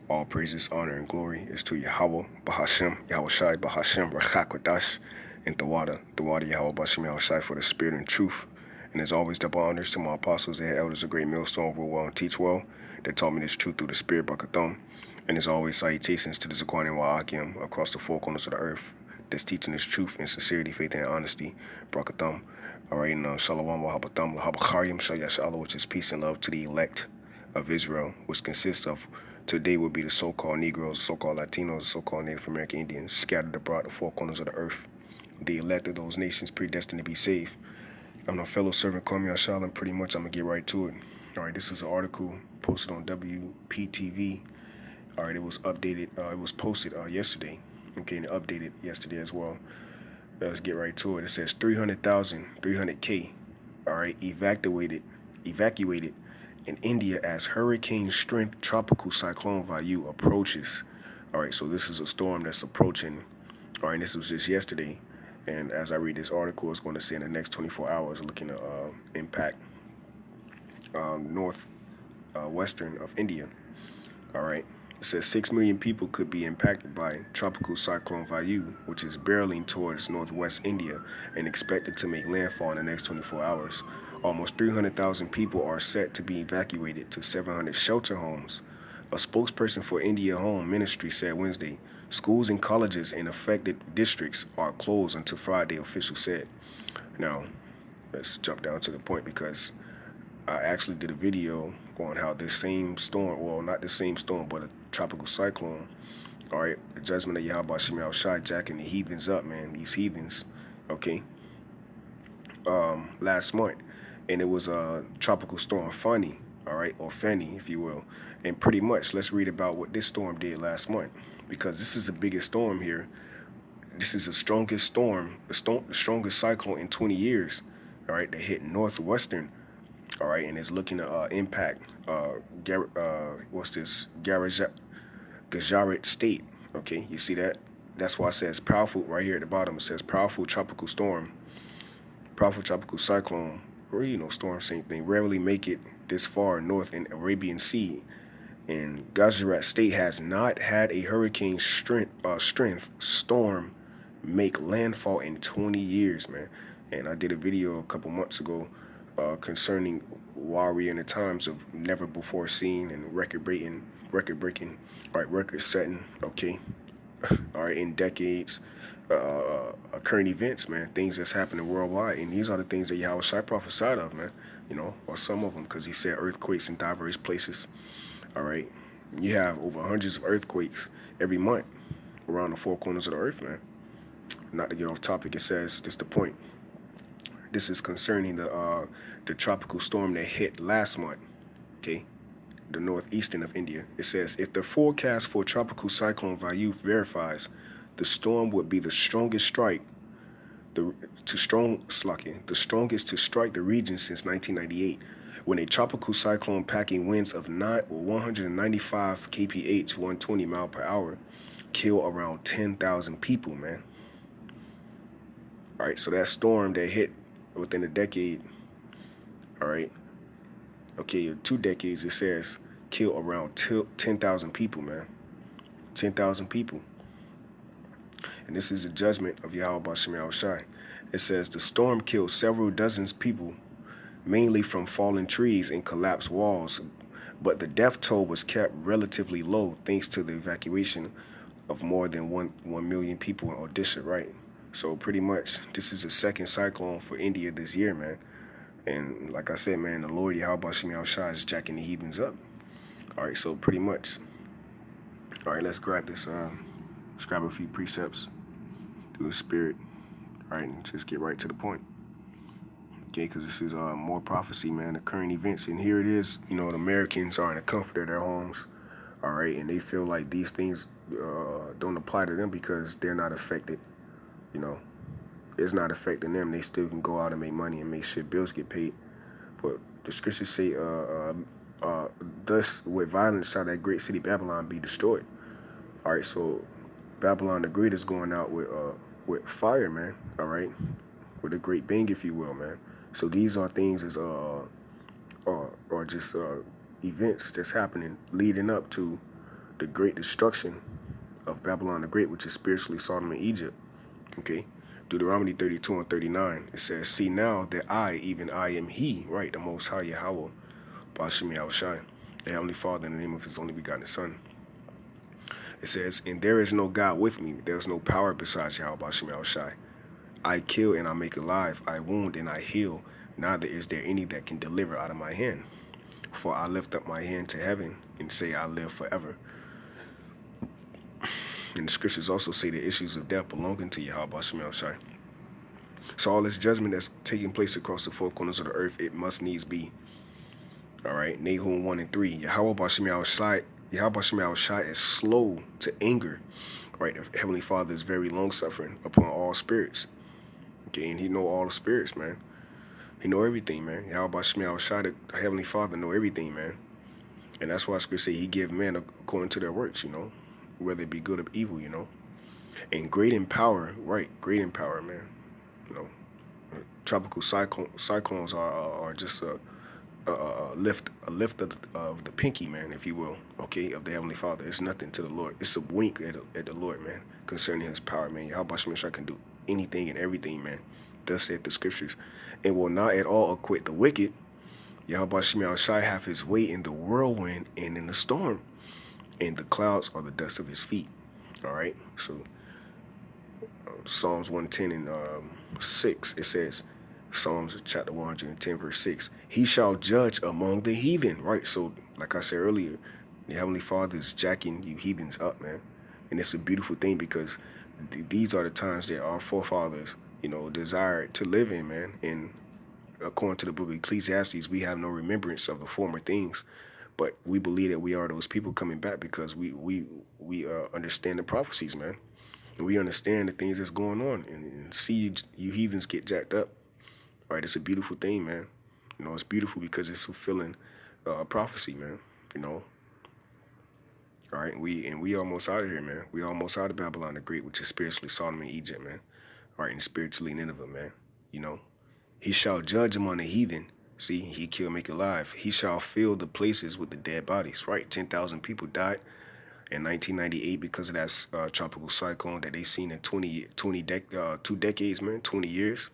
All praises, honor, and glory is to Yahawah, Bahashem, Yahawashi, Bahashem, Rachakodash, and the Yahawah, Bashem, Yahawashi for the spirit and truth. And as always, double honors to my apostles and elders of great millstone, rule well and teach well, that taught me this truth through the spirit, Barakathon. And as always, salutations to the Zaquanian Wa'akim across the four corners of the earth, that's teaching this truth and sincerity, faith, and honesty, Barakathon. All right, and Shalom, Wahabatham, Lahabachariam, Shayash Allah, which is peace and love to the elect of Israel, which consists of today would be the so-called Negroes, so-called Latinos, so-called Native American Indians scattered abroad the four corners of the earth. The elect of those nations predestined to be saved. I'm a fellow servant, call me Ashal, and pretty much I'm going to get right to it. All right, this is an article posted on WPTV. All right, it was updated. It was posted yesterday. Okay, and updated yesterday as well. Let's get right to it. It says 300K, all right, evacuated in India as hurricane-strength tropical cyclone Vayu approaches. All right, so this is a storm that's approaching. All right, and this was just yesterday. And as I read this article, it's going to say in the next 24 hours, looking to impact northwestern of India. All right. It says 6 million people could be impacted by tropical cyclone Vayu, which is barreling towards northwest India and expected to make landfall in the next 24 hours. Almost 300,000 people are set to be evacuated to 700 shelter homes. A spokesperson for India Home Ministry said Wednesday, schools and colleges in affected districts are closed until Friday, officials said. Now, let's jump down to the point because I actually did a video on how this same storm, well, not the same storm, but a tropical cyclone, all right, the judgment of Yahweh Shemel Shai jacking the heathens up, man, these heathens, okay, last month. And it was a tropical storm Fani, all right, or Fanny, if you will. And pretty much, let's read about what this storm did last month, because this is the biggest storm here. This is the strongest storm, the strongest cyclone in 20 years, all right, that hit northwestern. All right, and it's looking to impact Gujarat state. Okay, you see that? That's why it says powerful right here at the bottom. It says powerful tropical storm, powerful tropical cyclone, or storm, same thing. Rarely make it this far north in Arabian Sea, and Gujarat state has not had a hurricane strength storm make landfall in 20 years, man. And I did a video a couple months ago concerning why we're in the times of never before seen and record breaking, all right, record setting, okay, all right, in decades, current events, man, things that's happening worldwide, and these are the things that Yahawashi prophesied of, man, or some of them, because he said earthquakes in diverse places, all right. You have over hundreds of earthquakes every month around the four corners of the earth, man. Not to get off topic, it says, just the point. This is concerning the tropical storm that hit last month, okay, the northeastern of India. It says, if the forecast for tropical cyclone Vayu verifies, the storm would be the strongest the strongest to strike the region since 1998, when a tropical cyclone packing winds of 195 kph, 120 mile per hour, killed around 10,000 people, man. All right, so that storm that hit within a decade, all right, okay, 2 decades, it says kill around 10,000 people, man. 10,000 people. And this is a judgment of Yahweh Bashem Shai. It says the storm killed several dozens people, mainly from fallen trees and collapsed walls, but the death toll was kept relatively low thanks to the evacuation of more than 1 million people in Odisha, right? So pretty much, this is the second cyclone for India this year, man. And like I said, man, the Lord Yahweh Shemel Shai is jacking the heathens up. All right, so pretty much. All right, let's grab this. Let's grab a few precepts through the spirit. All right, and just get right to the point. Okay, because this is more prophecy, man, the current events. And here it is, the Americans are in the comfort of their homes. All right, and they feel like these things don't apply to them because they're not affected. It's not affecting them. They still can go out and make money and make sure bills get paid. But the scriptures say, thus with violence shall that great city Babylon be destroyed. All right, so Babylon the Great is going out with fire, man. All right, with a great bang, if you will, man. So these are things as or just events that's happening leading up to the great destruction of Babylon the Great, which is spiritually Sodom and Egypt. Okay? Deuteronomy 32 and 39, it says, see now that I, even I am he, right, the Most High Yahawah, Bashim YAHAWASHI, the Heavenly Father, in the name of his only begotten Son. It says, and there is no God with me, there is no power besides Yahweh Bashim YAHAWASHI. I kill and I make alive, I wound and I heal, neither is there any that can deliver out of my hand. For I lift up my hand to heaven and say I live forever. And the scriptures also say the issues of death belonging to Yahweh Bashim YAHAWASHI. So all this judgment that's taking place across the four corners of the earth, it must needs be. All right, Nahum 1 and 3. Yahweh Bashim YAHAWASHI is slow to anger. Right, the Heavenly Father is very long-suffering upon all spirits. Okay, and he know all the spirits, man. He know everything, man. Yahweh Bashim YAHAWASHI, the Heavenly Father, know everything, man. And that's why scripture say he give men according to their works, you know, whether it be good or evil, you know. And great in power, right, great in power, man. You know, tropical cyclones are just a lift of the pinky, man, if you will, okay, of the Heavenly Father. It's nothing to the Lord. It's a wink at the Lord, man, concerning his power, man. Yahweh Shai can do anything and everything, man. Thus saith the scriptures. And will not at all acquit the wicked. Yahweh Shai have his way in the whirlwind and in the storm. And the clouds are the dust of his feet. All right, so Psalms 110 and 6, it says, Psalms chapter 110 verse 6, he shall judge among the heathen, right? So like I said earlier, the Heavenly Father is jacking you heathens up, man. And it's a beautiful thing because these are the times that our forefathers, you know, desired to live in, man. And according to the book of Ecclesiastes, we have no remembrance of the former things, but we believe that we are those people coming back because we understand the prophecies, man. And we understand the things that's going on and see you heathens get jacked up. Right, it's a beautiful thing, man. You know, it's beautiful because it's fulfilling prophecy, man. You know. All right, we almost out of here, man. We almost out of Babylon the Great, which is spiritually Sodom and Egypt, man. All right, and spiritually Nineveh, man. You know, he shall judge among the heathen. See, he kill, make alive. He shall fill the places with the dead bodies. Right, 10,000 people died in 1998 because of that tropical cyclone that they seen in 2 decades, man, 20 years.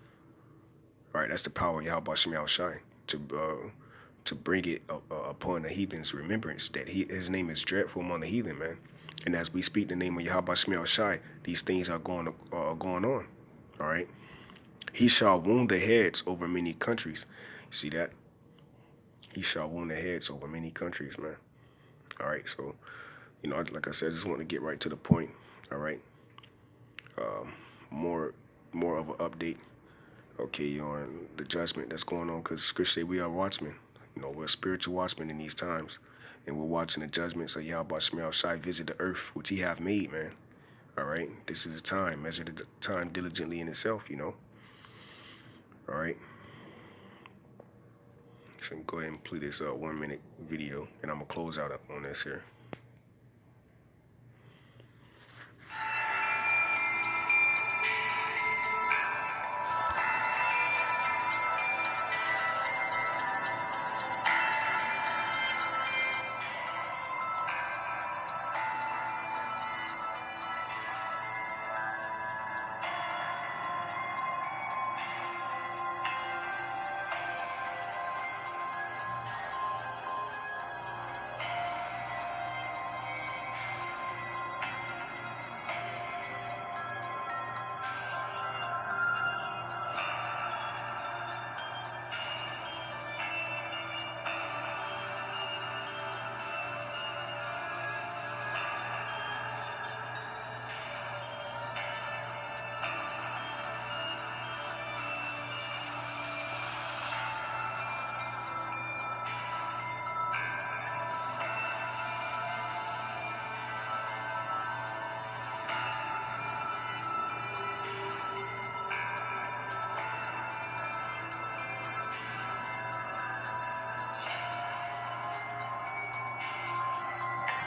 All right, that's the power of Yahweh Shai to bring it upon the heathen's remembrance that his name is dreadful among the heathen, man. And as we speak the name of Yahweh Shai, these things are going on. All right, he shall wound the heads over many countries. You see that? He shall wound the heads over many countries, man. All right, so you know, like I said, I just want to get right to the point. All right, more of an update. Okay, on the judgment that's going on, because scripture say we are watchmen. You know, we're spiritual watchmen in these times, and we're watching the judgments of Yahweh Shai visit the earth, which he have made, man. All right, this is the time. Measure the time diligently in itself, you know. All right. So I'm go ahead and play this 1 minute video, and I'm gonna close out on this here.